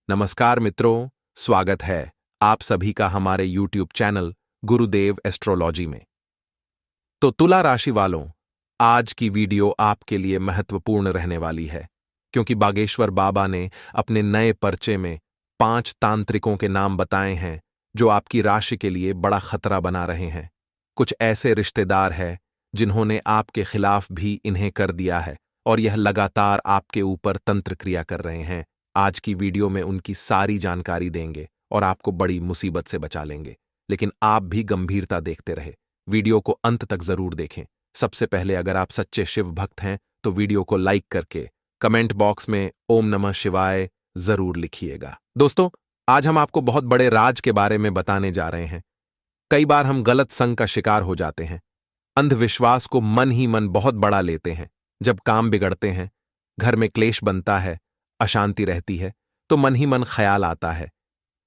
नमस्कार मित्रों, स्वागत है आप सभी का हमारे YouTube चैनल गुरुदेव एस्ट्रोलॉजी में। तो तुला राशि वालों, आज की वीडियो आपके लिए महत्वपूर्ण रहने वाली है, क्योंकि बागेश्वर बाबा ने अपने नए पर्चे में 5 तांत्रिकों के नाम बताए हैं जो आपकी राशि के लिए बड़ा खतरा बना रहे हैं। कुछ ऐसे रिश्तेदार हैं जिन्होंने आपके खिलाफ भी इन्हें कर दिया है और यह लगातार आपके ऊपर तंत्र क्रिया कर रहे हैं। आज की वीडियो में उनकी सारी जानकारी देंगे और आपको बड़ी मुसीबत से बचा लेंगे, लेकिन आप भी गंभीरता देखते रहे। वीडियो को अंत तक जरूर देखें। सबसे पहले अगर आप सच्चे शिव भक्त हैं तो वीडियो को लाइक करके कमेंट बॉक्स में ओम नमः शिवाय जरूर लिखिएगा। दोस्तों, आज हम आपको बहुत बड़े राज के बारे में बताने जा रहे हैं। कई बार हम गलत संग का शिकार हो जाते हैं, अंधविश्वास को मन ही मन बहुत बड़ा लेते हैं। जब काम बिगड़ते हैं, घर में क्लेश बनता है, अशांति रहती है, तो मन ही मन ख्याल आता है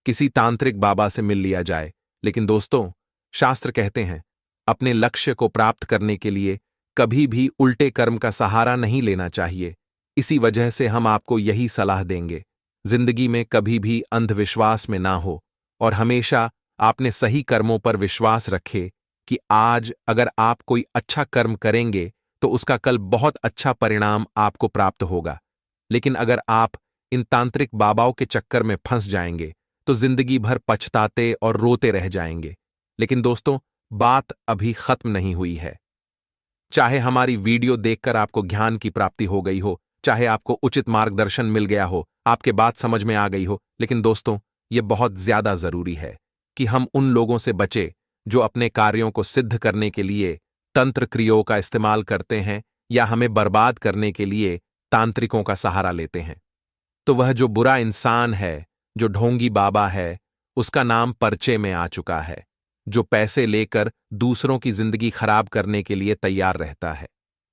किसी तांत्रिक बाबा से मिल लिया जाए। लेकिन दोस्तों, शास्त्र कहते हैं अपने लक्ष्य को प्राप्त करने के लिए कभी भी उल्टे कर्म का सहारा नहीं लेना चाहिए। इसी वजह से हम आपको यही सलाह देंगे, जिंदगी में कभी भी अंधविश्वास में ना हो और हमेशा आपने सही कर्मों पर विश्वास रखे कि आज अगर आप कोई अच्छा कर्म करेंगे तो उसका कल बहुत अच्छा परिणाम आपको प्राप्त होगा। लेकिन अगर आप इन तांत्रिक बाबाओं के चक्कर में फंस जाएंगे तो जिंदगी भर पछताते और रोते रह जाएंगे। लेकिन दोस्तों, बात अभी खत्म नहीं हुई है। चाहे हमारी वीडियो देखकर आपको ज्ञान की प्राप्ति हो गई हो, चाहे आपको उचित मार्गदर्शन मिल गया हो, आपके बात समझ में आ गई हो, लेकिन दोस्तों, यह बहुत ज्यादा जरूरी है कि हम उन लोगों से बचे जो अपने कार्यों को सिद्ध करने के लिए तंत्र क्रियाओं का इस्तेमाल करते हैं या हमें बर्बाद करने के लिए तांत्रिकों का सहारा लेते हैं। तो वह जो बुरा इंसान है, जो ढोंगी बाबा है, उसका नाम पर्चे में आ चुका है, जो पैसे लेकर दूसरों की जिंदगी खराब करने के लिए तैयार रहता है।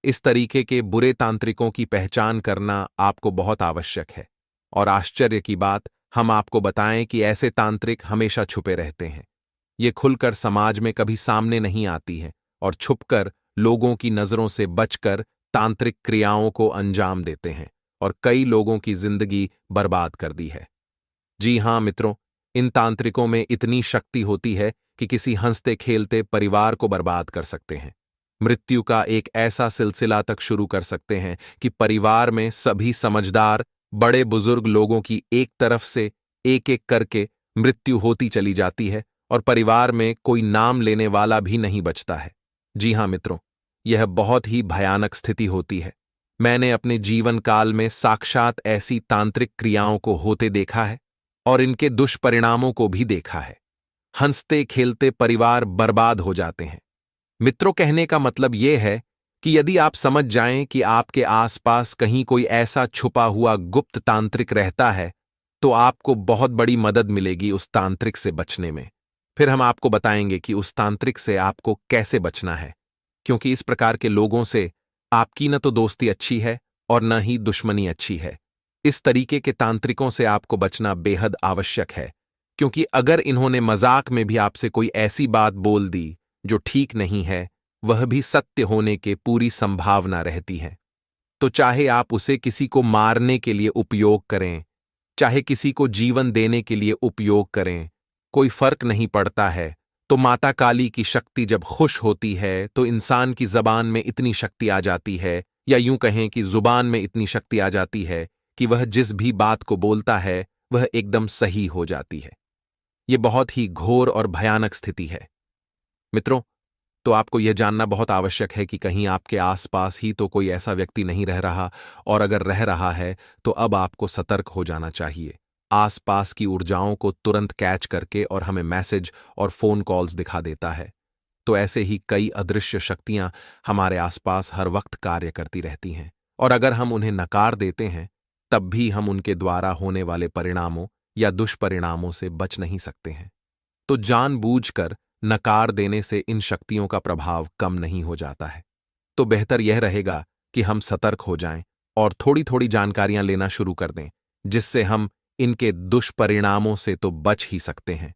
इस तरीके के बुरे तांत्रिकों की पहचान करना आपको बहुत आवश्यक है। और आश्चर्य की बात, हम आपको बताएं कि ऐसे तांत्रिक हमेशा छुपे रहते हैं। ये खुलकर समाज में कभी सामने नहीं आती है और छुपकर लोगों की नजरों से बचकर तांत्रिक क्रियाओं को अंजाम देते हैं और कई लोगों की जिंदगी बर्बाद कर दी है। जी हां मित्रों, इन तांत्रिकों में इतनी शक्ति होती है कि किसी हंसते खेलते परिवार को बर्बाद कर सकते हैं। मृत्यु का एक ऐसा सिलसिला तक शुरू कर सकते हैं कि परिवार में सभी समझदार बड़े बुजुर्ग लोगों की एक तरफ से एक एक करके मृत्यु होती चली जाती है और परिवार में कोई नाम लेने वाला भी नहीं बचता है। जी हां मित्रों, यह बहुत ही भयानक स्थिति होती है। मैंने अपने जीवन काल में साक्षात ऐसी तांत्रिक क्रियाओं को होते देखा है और इनके दुष्परिणामों को भी देखा है। हंसते खेलते परिवार बर्बाद हो जाते हैं। मित्रों, कहने का मतलब यह है कि यदि आप समझ जाएं कि आपके आसपास कहीं कोई ऐसा छुपा हुआ गुप्त तांत्रिक रहता है, तो आपको बहुत बड़ी मदद मिलेगी उस तांत्रिक से बचने में। फिर हम आपको बताएंगे कि उस तांत्रिक से आपको कैसे बचना है, क्योंकि इस प्रकार के लोगों से आपकी न तो दोस्ती अच्छी है और न ही दुश्मनी अच्छी है। इस तरीके के तांत्रिकों से आपको बचना बेहद आवश्यक है, क्योंकि अगर इन्होंने मजाक में भी आपसे कोई ऐसी बात बोल दी जो ठीक नहीं है, वह भी सत्य होने के पूरी संभावना रहती है। तो चाहे आप उसे किसी को मारने के लिए उपयोग करें, चाहे किसी को जीवन देने के लिए उपयोग करें, कोई फर्क नहीं पड़ता है। तो माता काली की शक्ति जब खुश होती है तो इंसान की जबान में इतनी शक्ति आ जाती है, या यूं कहें कि जुबान में इतनी शक्ति आ जाती है कि वह जिस भी बात को बोलता है वह एकदम सही हो जाती है। यह बहुत ही घोर और भयानक स्थिति है। मित्रों, तो आपको यह जानना बहुत आवश्यक है कि कहीं आपके आसपास ही तो कोई ऐसा व्यक्ति नहीं रह रहा, और अगर रह रहा है तो अब आपको सतर्क हो जाना चाहिए। आसपास की ऊर्जाओं को तुरंत कैच करके और हमें मैसेज और फोन कॉल्स दिखा देता है। तो ऐसे ही कई अदृश्य शक्तियां हमारे आसपास हर वक्त कार्य करती रहती हैं, और अगर हम उन्हें नकार देते हैं तब भी हम उनके द्वारा होने वाले परिणामों या दुष्परिणामों से बच नहीं सकते हैं। तो जानबूझकर नकार देने से इन शक्तियों का प्रभाव कम नहीं हो जाता है। तो बेहतर यह रहेगा कि हम सतर्क हो जाएं और थोड़ी थोड़ी जानकारियां लेना शुरू कर दें, जिससे हम इनके दुष्परिणामों से तो बच ही सकते हैं।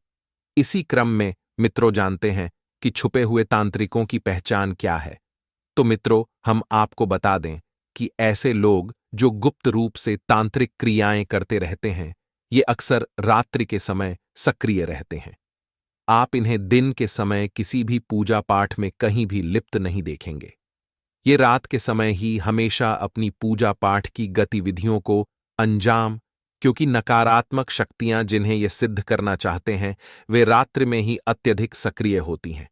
इसी क्रम में मित्रों, जानते हैं कि छुपे हुए तांत्रिकों की पहचान क्या है। तो मित्रों, हम आपको बता दें कि ऐसे लोग जो गुप्त रूप से तांत्रिक क्रियाएं करते रहते हैं, ये अक्सर रात्रि के समय सक्रिय रहते हैं। आप इन्हें दिन के समय किसी भी पूजा पाठ में कहीं भी लिप्त नहीं देखेंगे। ये रात के समय ही हमेशा अपनी पूजा पाठ की गतिविधियों को अंजाम, क्योंकि नकारात्मक शक्तियां जिन्हें ये सिद्ध करना चाहते हैं वे रात्रि में ही अत्यधिक सक्रिय होती हैं।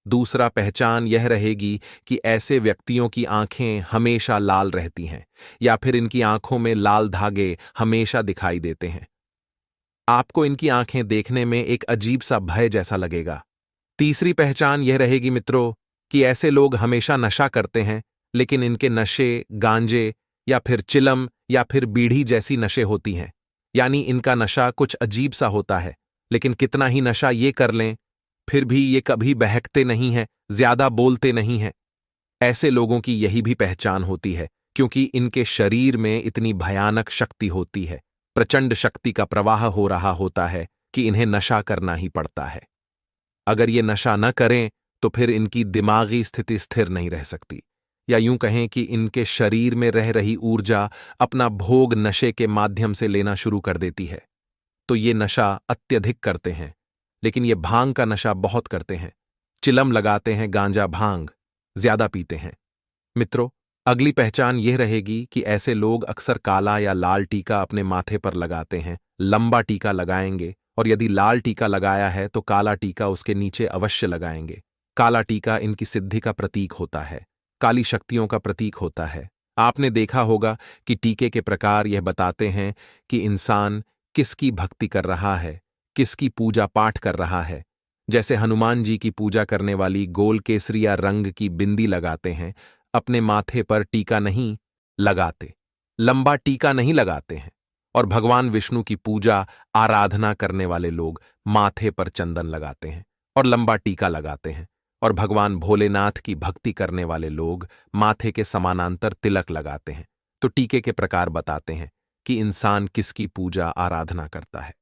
दूसरा पहचान यह रहेगी कि ऐसे व्यक्तियों की आंखें हमेशा लाल रहती हैं या फिर इनकी आंखों में लाल धागे हमेशा दिखाई देते हैं। आपको इनकी आंखें देखने में एक अजीब सा भय जैसा लगेगा। तीसरी पहचान यह रहेगी मित्रों कि ऐसे लोग हमेशा नशा करते हैं, लेकिन इनके नशे गांजे या फिर चिलम या फिर बीड़ी जैसी नशे होती हैं। यानी इनका नशा कुछ अजीब सा होता है, लेकिन कितना ही नशा ये कर लें फिर भी ये कभी बहकते नहीं हैं, ज्यादा बोलते नहीं हैं। ऐसे लोगों की यही भी पहचान होती है, क्योंकि इनके शरीर में इतनी भयानक शक्ति होती है, प्रचंड शक्ति का प्रवाह हो रहा होता है कि इन्हें नशा करना ही पड़ता है। अगर ये नशा न करें तो फिर इनकी दिमागी स्थिति स्थिर नहीं रह सकती, या यूं कहें कि इनके शरीर में रह रही ऊर्जा अपना भोग नशे के माध्यम से लेना शुरू कर देती है। तो ये नशा अत्यधिक करते हैं, लेकिन ये भांग का नशा बहुत करते हैं। चिलम लगाते हैं, गांजा भांग ज्यादा पीते हैं। मित्रों, अगली पहचान यह रहेगी कि ऐसे लोग अक्सर काला या लाल टीका अपने माथे पर लगाते हैं। लंबा टीका लगाएंगे, और यदि लाल टीका लगाया है तो काला टीका उसके नीचे अवश्य लगाएंगे। काला टीका इनकी सिद्धि का प्रतीक होता है, काली शक्तियों का प्रतीक होता है। आपने देखा होगा कि टीके के प्रकार यह बताते हैं कि इंसान किसकी भक्ति कर रहा है, किसकी पूजा पाठ कर रहा है। जैसे हनुमान जी की पूजा करने वाली गोल केसरिया रंग की बिंदी लगाते हैं, अपने माथे पर टीका नहीं लगाते, लंबा टीका नहीं लगाते हैं। और भगवान विष्णु की पूजा आराधना करने वाले लोग माथे पर चंदन लगाते हैं और लंबा टीका लगाते हैं। और भगवान भोलेनाथ की भक्ति करने वाले लोग माथे के समानांतर तिलक लगाते हैं। तो टीके के प्रकार बताते हैं कि इंसान किसकी पूजा आराधना करता है।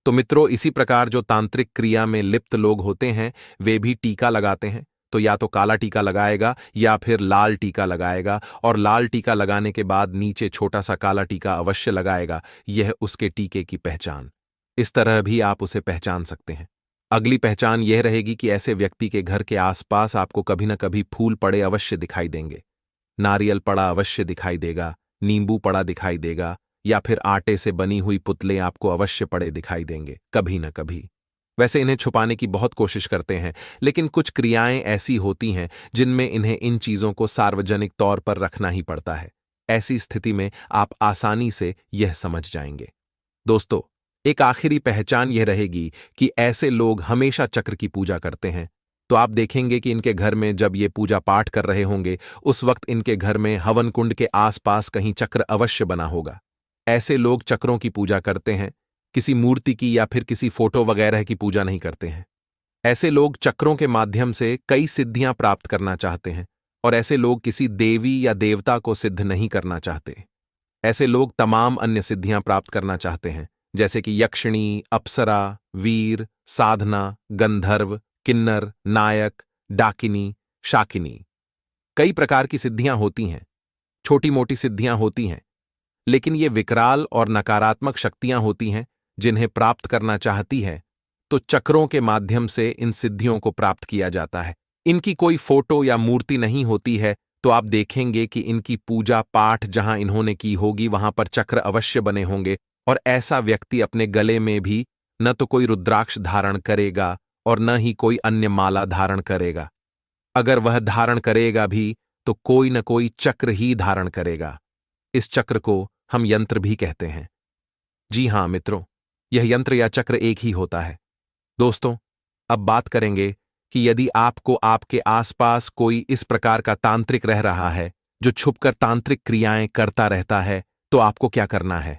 तो मित्रों, इसी प्रकार जो तांत्रिक क्रिया में लिप्त लोग होते हैं वे भी टीका लगाते हैं। तो या तो काला टीका लगाएगा या फिर लाल टीका लगाएगा, और लाल टीका लगाने के बाद नीचे छोटा सा काला टीका अवश्य लगाएगा। यह उसके टीके की पहचान। इस तरह भी आप उसे पहचान सकते हैं। अगली पहचान यह रहेगी कि ऐसे व्यक्ति के घर के आसपास आपको कभी न कभी फूल पड़े अवश्य दिखाई देंगे, नारियल पड़ा अवश्य दिखाई देगा, नींबू पड़ा दिखाई देगा, या फिर आटे से बनी हुई पुतले आपको अवश्य पड़े दिखाई देंगे कभी न कभी। वैसे इन्हें छुपाने की बहुत कोशिश करते हैं, लेकिन कुछ क्रियाएं ऐसी होती हैं जिनमें इन्हें इन चीजों को सार्वजनिक तौर पर रखना ही पड़ता है। ऐसी स्थिति में आप आसानी से यह समझ जाएंगे। दोस्तों, एक आखिरी पहचान यह रहेगी कि ऐसे लोग हमेशा चक्र की पूजा करते हैं। तो आप देखेंगे कि इनके घर में जब ये पूजा पाठ कर रहे होंगे उस वक्त इनके घर में हवन कुंड के आसपास कहीं चक्र अवश्य बना होगा। ऐसे लोग चक्रों की पूजा करते हैं, किसी मूर्ति की या फिर किसी फोटो वगैरह की पूजा नहीं करते हैं। ऐसे लोग चक्रों के माध्यम से कई सिद्धियां प्राप्त करना चाहते हैं, और ऐसे लोग किसी देवी या देवता को सिद्ध नहीं करना चाहते। ऐसे लोग तमाम अन्य सिद्धियां प्राप्त करना चाहते हैं, जैसे कि यक्षिणी, अप्सरा, वीर, साधना, गंधर्व, किन्नर, नायक, डाकिनी, शाकिनी। कई प्रकार की सिद्धियां होती हैं, छोटी मोटी सिद्धियां होती हैं, लेकिन ये विकराल और नकारात्मक शक्तियां होती हैं जिन्हें प्राप्त करना चाहती है तो चक्रों के माध्यम से इन सिद्धियों को प्राप्त किया जाता है। इनकी कोई फोटो या मूर्ति नहीं होती है, तो आप देखेंगे कि इनकी पूजा पाठ जहां इन्होंने की होगी वहां पर चक्र अवश्य बने होंगे। और ऐसा व्यक्ति अपने गले में भी न तो कोई रुद्राक्ष धारण करेगा और न ही कोई अन्य माला धारण करेगा। अगर वह धारण करेगा भी तो कोई न कोई चक्र ही धारण करेगा। इस चक्र को हम यंत्र भी कहते हैं। जी हां मित्रों, यह यंत्र या चक्र एक ही होता है। दोस्तों, अब बात करेंगे कि यदि आपको आपके आसपास कोई इस प्रकार का तांत्रिक रह रहा है जो छुपकर तांत्रिक क्रियाएं करता रहता है तो आपको क्या करना है।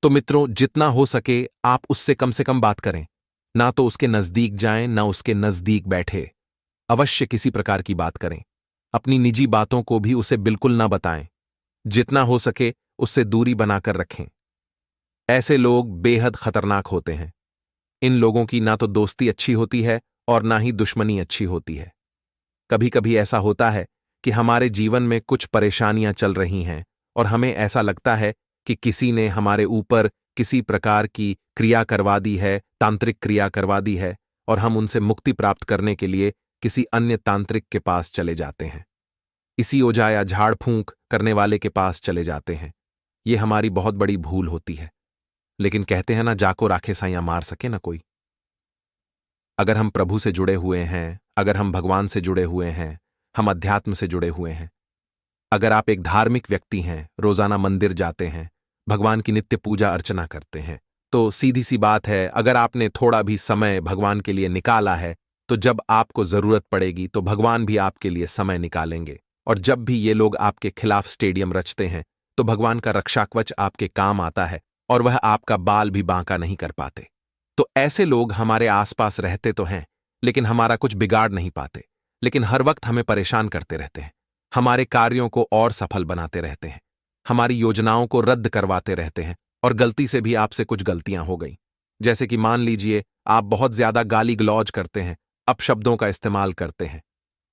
तो मित्रों, जितना हो सके आप उससे कम से कम बात करें, ना तो उसके नजदीक जाएं ना उसके नजदीक बैठे। अवश्य किसी प्रकार की बात करें, अपनी निजी बातों को भी उसे बिल्कुल ना बताएं। जितना हो सके उससे दूरी बनाकर रखें। ऐसे लोग बेहद खतरनाक होते हैं। इन लोगों की ना तो दोस्ती अच्छी होती है और ना ही दुश्मनी अच्छी होती है। कभी कभी ऐसा होता है कि हमारे जीवन में कुछ परेशानियां चल रही हैं और हमें ऐसा लगता है कि किसी ने हमारे ऊपर किसी प्रकार की क्रिया करवा दी है, तांत्रिक क्रिया करवा दी है, और हम उनसे मुक्ति प्राप्त करने के लिए किसी अन्य तांत्रिक के पास चले जाते हैं, इसी ओझा या झाड़ फूंक करने वाले के पास चले जाते हैं। ये हमारी बहुत बड़ी भूल होती है। लेकिन कहते हैं ना, जाको राखे साइयां मार सके ना कोई। अगर हम प्रभु से जुड़े हुए हैं, अगर हम भगवान से जुड़े हुए हैं, हम अध्यात्म से जुड़े हुए हैं, अगर आप एक धार्मिक व्यक्ति हैं, रोजाना मंदिर जाते हैं, भगवान की नित्य पूजा अर्चना करते हैं, तो सीधी सी बात है, अगर आपने थोड़ा भी समय भगवान के लिए निकाला है, तो जब आपको जरूरत पड़ेगी तो भगवान भी आपके लिए समय निकालेंगे। और जब भी ये लोग आपके खिलाफ स्टेडियम रचते हैं, तो भगवान का रक्षाकवच आपके काम आता है और वह आपका बाल भी बांका नहीं कर पाते। तो ऐसे लोग हमारे आसपास रहते तो हैं, लेकिन हमारा कुछ बिगाड़ नहीं पाते, लेकिन हर वक्त हमें परेशान करते रहते हैं, हमारे कार्यों को और सफल बनाते रहते हैं, हमारी योजनाओं को रद्द करवाते रहते हैं, और गलती से भी आपसे कुछ गलतियां हो गई। जैसे कि मान लीजिए आप बहुत ज्यादा गाली गलौज करते हैं, अपशब्दों का इस्तेमाल करते हैं,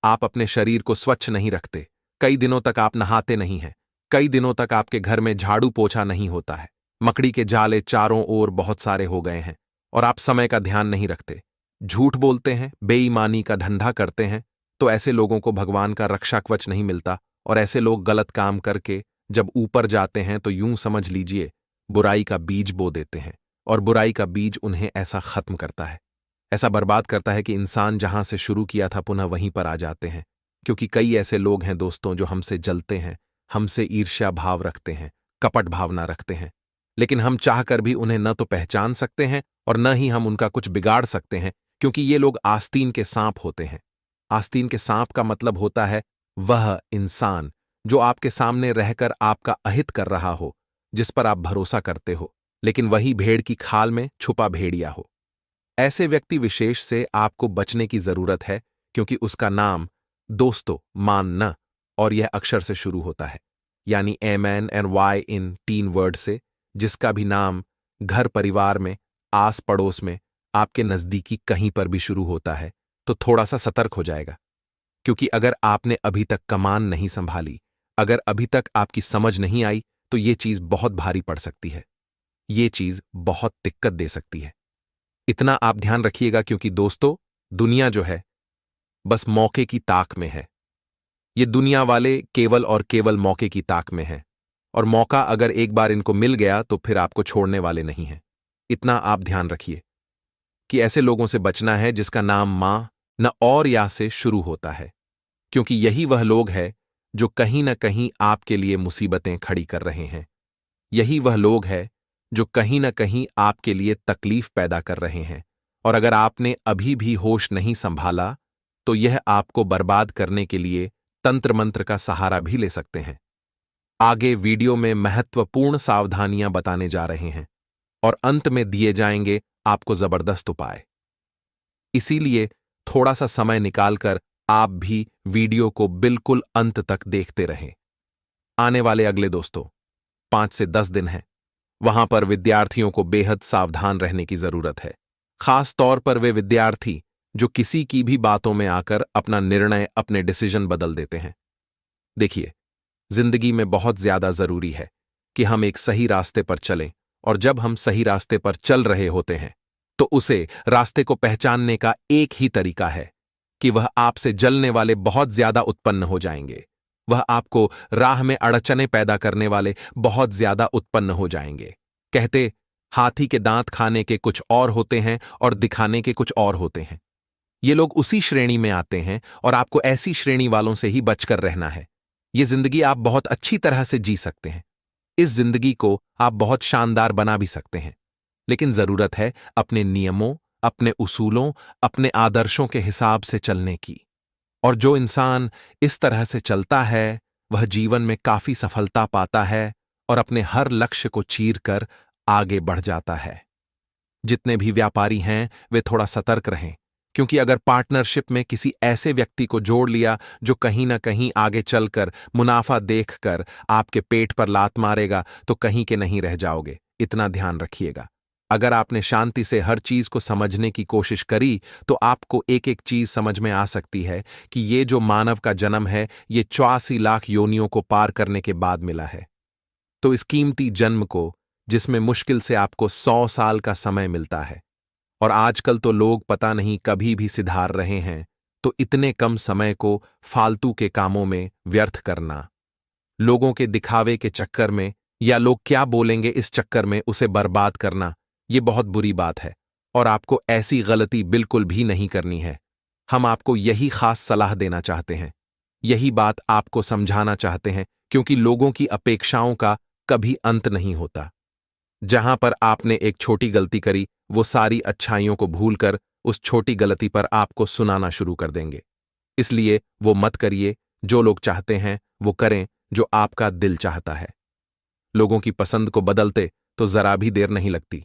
आप अपने शरीर को स्वच्छ नहीं रखते, कई दिनों तक आप नहाते नहीं हैं, कई दिनों तक आपके घर में झाड़ू पोछा नहीं होता है, मकड़ी के जाले चारों ओर बहुत सारे हो गए हैं, और आप समय का ध्यान नहीं रखते, झूठ बोलते हैं, बेईमानी का धंधा करते हैं, तो ऐसे लोगों को भगवान का रक्षाकवच नहीं मिलता। और ऐसे लोग गलत काम करके जब ऊपर जाते हैं तो यूं समझ लीजिए बुराई का बीज बो देते हैं, और बुराई का बीज उन्हें ऐसा खत्म करता है, ऐसा बर्बाद करता है कि इंसान जहां से शुरू किया था पुनः वहीं पर आ जाते हैं। क्योंकि कई ऐसे लोग हैं दोस्तों जो हमसे जलते हैं, हमसे ईर्ष्या भाव रखते हैं, कपट भावना रखते हैं, लेकिन हम चाहकर भी उन्हें न तो पहचान सकते हैं और न ही हम उनका कुछ बिगाड़ सकते हैं, क्योंकि ये लोग आस्तीन के सांप होते हैं। आस्तीन के सांप का मतलब होता है वह इंसान जो आपके सामने रहकर आपका अहित कर रहा हो, जिस पर आप भरोसा करते हो, लेकिन वही भेड़ की खाल में छुपा भेड़िया हो। ऐसे व्यक्ति विशेष से आपको बचने की जरूरत है, क्योंकि उसका नाम दोस्तों मान न और यह अक्षर से शुरू होता है, यानी MN और Y इन 3 वर्ड से, जिसका भी नाम घर परिवार में, आस पड़ोस में, आपके नजदीकी कहीं पर भी शुरू होता है, तो थोड़ा सा सतर्क हो जाएगा। क्योंकि अगर आपने अभी तक कमान नहीं संभाली, अगर अभी तक आपकी समझ नहीं आई, तो ये चीज बहुत भारी पड़ सकती है, ये चीज बहुत दिक्कत दे सकती है। इतना आप ध्यान रखिएगा, क्योंकि दोस्तों दुनिया जो है बस मौके की ताक में है। ये दुनिया वाले केवल और केवल मौके की ताक में हैं, और मौका अगर एक बार इनको मिल गया तो फिर आपको छोड़ने वाले नहीं हैं। इतना आप ध्यान रखिए कि ऐसे लोगों से बचना है जिसका नाम मां न और या से शुरू होता है, क्योंकि यही वह लोग हैं जो कहीं न कहीं आपके लिए मुसीबतें खड़ी कर रहे हैं। यही वह लोग हैं जो कहीं न कहीं आपके लिए तकलीफ पैदा कर रहे हैं, और अगर आपने अभी भी होश नहीं संभाला तो यह आपको बर्बाद करने के लिए तंत्र मंत्र का सहारा भी ले सकते हैं। आगे वीडियो में महत्वपूर्ण सावधानियां बताने जा रहे हैं, और अंत में दिए जाएंगे आपको जबरदस्त उपाय। इसीलिए थोड़ा सा समय निकालकर आप भी वीडियो को बिल्कुल अंत तक देखते रहें। आने वाले अगले दोस्तों 5 से 10 दिन हैं, वहां पर विद्यार्थियों को बेहद सावधान रहने की जरूरत है, खास तौर पर वे विद्यार्थी जो किसी की भी बातों में आकर अपना निर्णय, अपने डिसीजन बदल देते हैं। देखिए, जिंदगी में बहुत ज्यादा जरूरी है कि हम एक सही रास्ते पर चलें, और जब हम सही रास्ते पर चल रहे होते हैं तो उसे रास्ते को पहचानने का एक ही तरीका है कि वह आपसे जलने वाले बहुत ज्यादा उत्पन्न हो जाएंगे, वह आपको राह में अड़चने पैदा करने वाले बहुत ज्यादा उत्पन्न हो जाएंगे। कहते, हाथी के दांत खाने के कुछ और होते हैं और दिखाने के कुछ और होते हैं। ये लोग उसी श्रेणी में आते हैं, और आपको ऐसी श्रेणी वालों से ही बचकर रहना है। ये जिंदगी आप बहुत अच्छी तरह से जी सकते हैं, इस जिंदगी को आप बहुत शानदार बना भी सकते हैं, लेकिन जरूरत है अपने नियमों, अपने उसूलों, अपने आदर्शों के हिसाब से चलने की। और जो इंसान इस तरह से चलता है वह जीवन में काफी सफलता पाता है और अपने हर लक्ष्य को चीर कर आगे बढ़ जाता है। जितने भी व्यापारी हैं वे थोड़ा सतर्क रहें, क्योंकि अगर पार्टनरशिप में किसी ऐसे व्यक्ति को जोड़ लिया जो कहीं ना कहीं आगे चलकर मुनाफा देखकर आपके पेट पर लात मारेगा, तो कहीं के नहीं रह जाओगे। इतना ध्यान रखिएगा। अगर आपने शांति से हर चीज को समझने की कोशिश करी तो आपको एक एक चीज समझ में आ सकती है कि ये जो मानव का जन्म है ये 84 लाख योनियों को पार करने के बाद मिला है। तो इस कीमती जन्म को जिसमें मुश्किल से आपको 100 साल का समय मिलता है। और आजकल तो लोग पता नहीं कभी भी सिधार रहे हैं, तो इतने कम समय को फालतू के कामों में व्यर्थ करना, लोगों के दिखावे के चक्कर में या लोग क्या बोलेंगे इस चक्कर में उसे बर्बाद करना, ये बहुत बुरी बात है और आपको ऐसी गलती बिल्कुल भी नहीं करनी है। हम आपको यही खास सलाह देना चाहते हैं, यही बात आपको समझाना चाहते हैं, क्योंकि लोगों की अपेक्षाओं का कभी अंत नहीं होता। जहां पर आपने एक छोटी गलती करी, वो सारी अच्छाइयों को भूलकर उस छोटी गलती पर आपको सुनाना शुरू कर देंगे। इसलिए वो मत करिए, जो लोग चाहते हैं वो करें जो आपका दिल चाहता है। लोगों की पसंद को बदलते तो जरा भी देर नहीं लगती।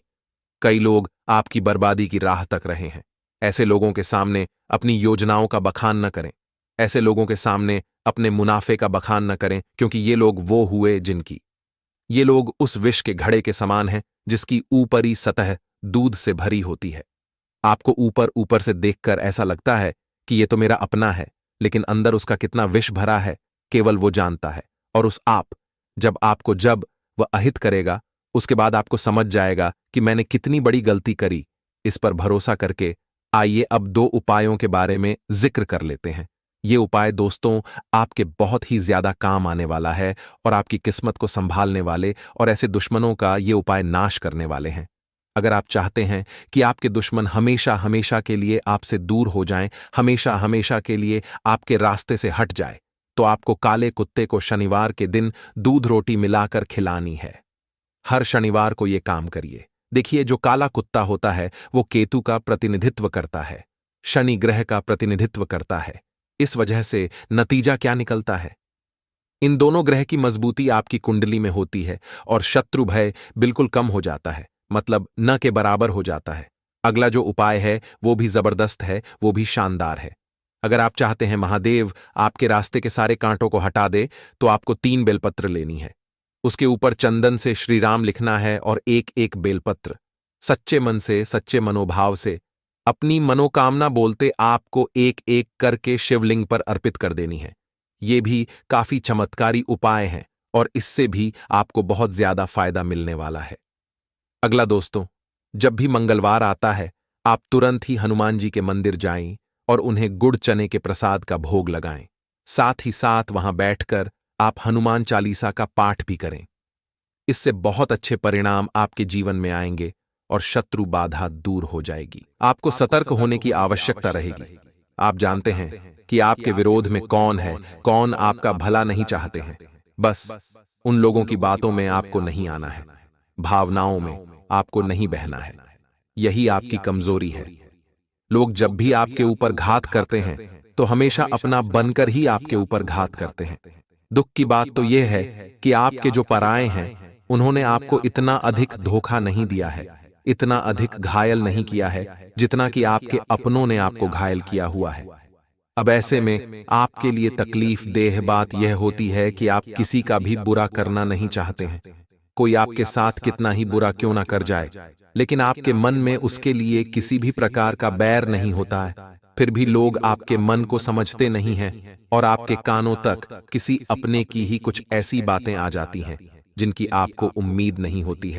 कई लोग आपकी बर्बादी की राह तक रहे हैं। ऐसे लोगों के सामने अपनी योजनाओं का बखान न करें। ऐसे लोगों के सामने अपने मुनाफे का बखान न करें, क्योंकि ये लोग वो हुए जिनकी, ये लोग उस विष के घड़े के समान हैं जिसकी ऊपरी सतह दूध से भरी होती है। आपको ऊपर ऊपर से देखकर ऐसा लगता है कि ये तो मेरा अपना है, लेकिन अंदर उसका कितना विष भरा है केवल वो जानता है। और उस जब वह अहित करेगा, उसके बाद आपको समझ जाएगा कि मैंने कितनी बड़ी गलती करी। इस पर भरोसा करके आइए अब 2 उपायों के बारे में जिक्र कर लेते हैं। ये उपाय दोस्तों आपके बहुत ही ज्यादा काम आने वाला है और आपकी किस्मत को संभालने वाले और ऐसे दुश्मनों का ये उपाय नाश करने वाले हैं। अगर आप चाहते हैं कि आपके दुश्मन हमेशा हमेशा के लिए आपसे दूर हो जाएं, हमेशा हमेशा के लिए आपके रास्ते से हट जाए, तो आपको काले कुत्ते को शनिवार के दिन दूध रोटी मिलाकर खिलानी है। हर शनिवार को ये काम करिए। देखिए, जो काला कुत्ता होता है वो केतु का प्रतिनिधित्व करता है, शनि ग्रह का प्रतिनिधित्व करता है। इस वजह से नतीजा क्या निकलता है? इन दोनों ग्रह की मजबूती आपकी कुंडली में होती है और शत्रु भय बिल्कुल कम हो जाता है, मतलब न के बराबर हो जाता है। अगला जो उपाय है वो भी जबरदस्त है, वो भी शानदार है। अगर आप चाहते हैं महादेव आपके रास्ते के सारे कांटों को हटा दे, तो आपको 3 बेलपत्र लेनी है। उसके ऊपर चंदन से श्री राम लिखना है और एक एक बेलपत्र सच्चे मन से, सच्चे मनोभाव से, अपनी मनोकामना बोलते आपको एक एक करके शिवलिंग पर अर्पित कर देनी है। ये भी काफी चमत्कारी उपाय हैं और इससे भी आपको बहुत ज्यादा फायदा मिलने वाला है। अगला दोस्तों, जब भी मंगलवार आता है, आप तुरंत ही हनुमान जी के मंदिर जाएं और उन्हें गुड़ चने के प्रसाद का भोग लगाएं। साथ ही साथ वहां बैठकर आप हनुमान चालीसा का पाठ भी करें। इससे बहुत अच्छे परिणाम आपके जीवन में आएंगे और शत्रु बाधा दूर हो जाएगी। आपको सतर्क होने की आवश्यकता रहेगी। आप जानते हैं कि आपके विरोध में कौन है, कौन आपका भला नहीं चाहते हैं। बस उन लोगों की बातों में आपको नहीं आना है, भावनाओं में आपको नहीं बहना है। यही आपकी कमजोरी है। लोग जब भी आपके ऊपर घात करते हैं तो हमेशा अपना बनकर ही आपके ऊपर घात करते हैं। दुख की बात तो यह है कि आपके जो पराए हैं उन्होंने आपको इतना अधिक धोखा नहीं दिया है, इतना अधिक घायल नहीं किया है जितना कि आपके अपनों ने आपको घायल किया हुआ है। अब ऐसे में आपके लिए तकलीफ देह बात यह होती है कि आप किसी का भी बुरा करना नहीं चाहते हैं। कोई आपके साथ कितना ही बुरा क्यों ना कर जाए, लेकिन आपके मन में उसके लिए किसी भी प्रकार का बैर नहीं होता है। फिर भी लोग आपके मन को समझते नहीं हैं और आपके कानों तक किसी अपने की ही कुछ ऐसी बातें आ जाती हैं जिनकी आपको उम्मीद नहीं होती है।